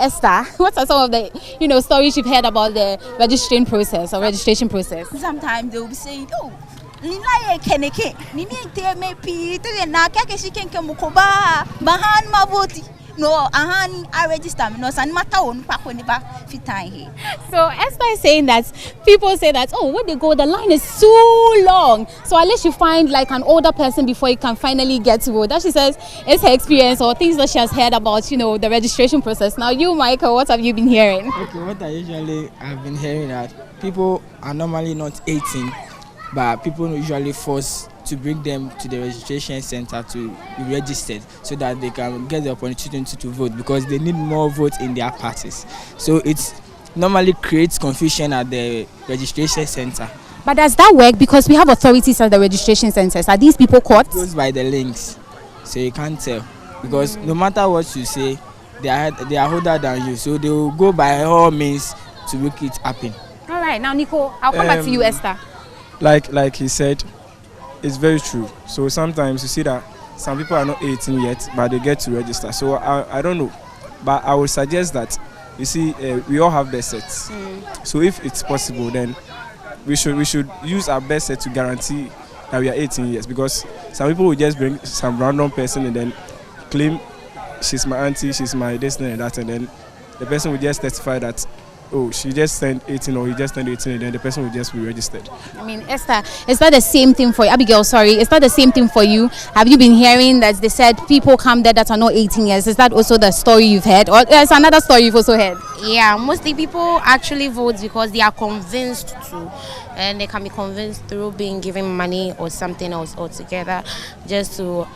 Esther, what are some of the stories you've heard about the registration process? Sometimes they will be saying, oh, Nina Keneke, Nini Temepi, Tena Kakashi Kenkemukoba, Bahan Mavoti. No, I register. No, so Esther is saying that people say that, oh, when they go, the line is so long. So unless you find like an older person before you can finally get to vote. That she says is her experience or things that she has heard about, the registration process. Now you, Michael, what have you been hearing? Okay, what I usually have been hearing that people are normally not 18, but people usually force to bring them to the registration center to be registered so that they can get the opportunity to vote because they need more votes in their parties. So it normally creates confusion at the registration center. But does that work? Because we have authorities at the registration centers. Are these people caught? It goes by the links, so you can't tell. Because no matter what you say, they are older than you, so they will go by all means to make it happen. All right, now Nico, I'll come back to you, Esther. Like he said, it's very true. So sometimes you see that some people are not 18 yet, but they get to register. So I don't know, but I would suggest that you see we all have birth sets. So if it's possible, then we should use our birth set to guarantee that we are 18 years. Because some people will just bring some random person and then claim she's my auntie, she's my this and that, and then the person will just testify that, oh, she just turned 18 or he just turned 18 and then the person will just be registered. I mean, Esther, is that the same thing for you? Abigail, sorry, is that the same thing for you? Have you been hearing that they said people come there that are not 18 years? Is that also the story you've heard? Or there's another story you've also heard? Yeah, mostly people actually vote because they are convinced to. And they can be convinced through being given money or something else altogether just to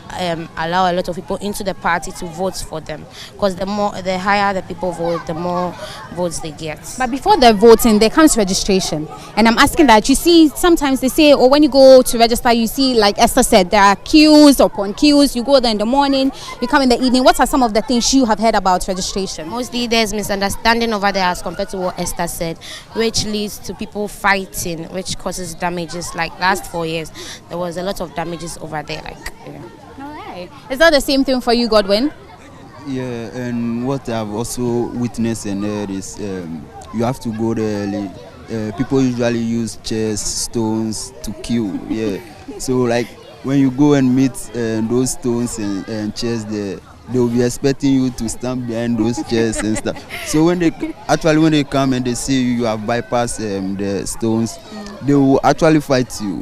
allow a lot of people into the party to vote for them. Because the higher the people vote, the more votes they get. But before the voting, there comes registration. And I'm asking that, you see, sometimes they say, or when you go to register, you see, like Esther said, there are queues upon queues. You go there in the morning, you come in the evening. What are some of the things you have heard about registration? Mostly there's misunderstanding over there as compared to what Esther said, which leads to people fighting, which causes damages. Like last 4 years, there was a lot of damages over there. All right. Is that the same thing for you, Godwin? Yeah, and what I've also witnessed and heard is you have to go there early. People usually use chairs, stones to queue. Yeah, so like when you go and meet those stones and chairs there, they will be expecting you to stand behind those chairs and stuff. So when they come and they see you have bypassed the stones, they will actually fight you,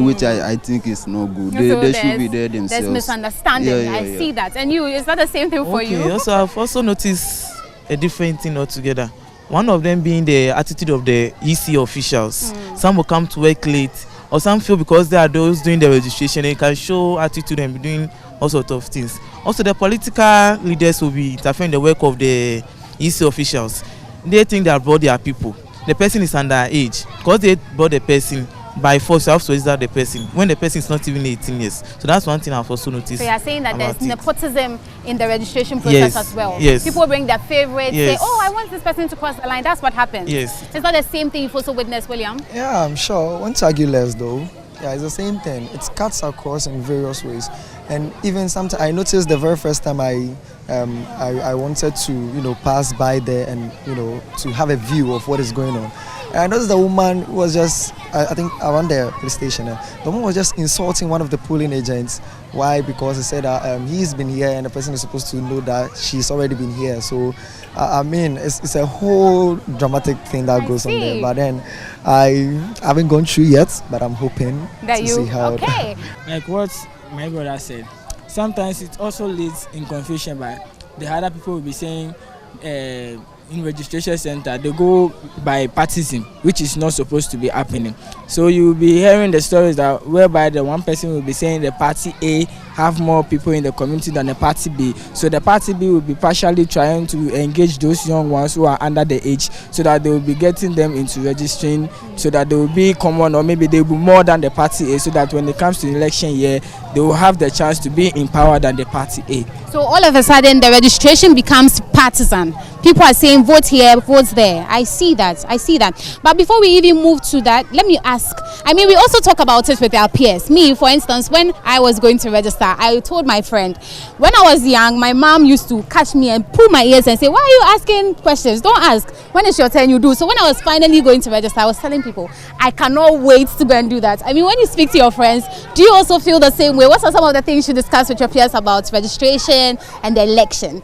which I think is no good. They should be there themselves. There's misunderstanding. I see that. And you, is that the same thing for you? Also, I've also noticed a different thing altogether. One of them being the attitude of the EC officials. Some will come to work late, or some feel because they are those doing the registration, they can show attitude and be doing all sorts of things. Also, the political leaders will be interfering in the work of the EC officials. They think they have brought their people. The person is underage. Because they brought the person, by force, you have to register the person when the person is not even 18 years. So that's one thing I've also noticed. So you're saying that there's nepotism in the registration process as well? Yes. People bring their favorites, say, oh, I want this person to cross the line. That's what happens. Yes. Is that the same thing you've also witnessed, William? Yeah, I'm sure. I won't argue less though. Yeah, it's the same thing. It cuts across in various ways. And even sometimes I noticed the very first time I wanted to, pass by there and, to have a view of what is going on. And I noticed the woman was just, I think around the police station, the woman was just insulting one of the polling agents. Why? Because he said that he's been here and the person is supposed to know that she's already been here. So, I mean, it's a whole dramatic thing that goes on there. But then I haven't gone through yet, but I'm hoping to see how. Okay. Like what my brother said, sometimes it also leads in confusion by the other people will be saying in registration center they go by partism, which is not supposed to be happening. So you will be hearing the stories that whereby the one person will be saying the party A have more people in the community than the party B. So the party B will be partially trying to engage those young ones who are under the age so that they will be getting them into registering so that they will be common or maybe they will be more than the party A so that when it comes to the election year, they will have the chance to be in power than the party A. So all of a sudden the registration becomes partisan People are saying vote here, vote there. I see that. But before we even move to that, let me ask. I mean, we also talk about it with our peers. Me, for instance, when I was going to register, I told my friend, when I was young, my mom used to catch me and pull my ears and say, why are you asking questions? Don't ask. When it's your turn, you do. So when I was finally going to register, I was telling people, I cannot wait to go and do that. I mean, when you speak to your friends, do you also feel the same way? What are some of the things you discuss with your peers about registration and the elections?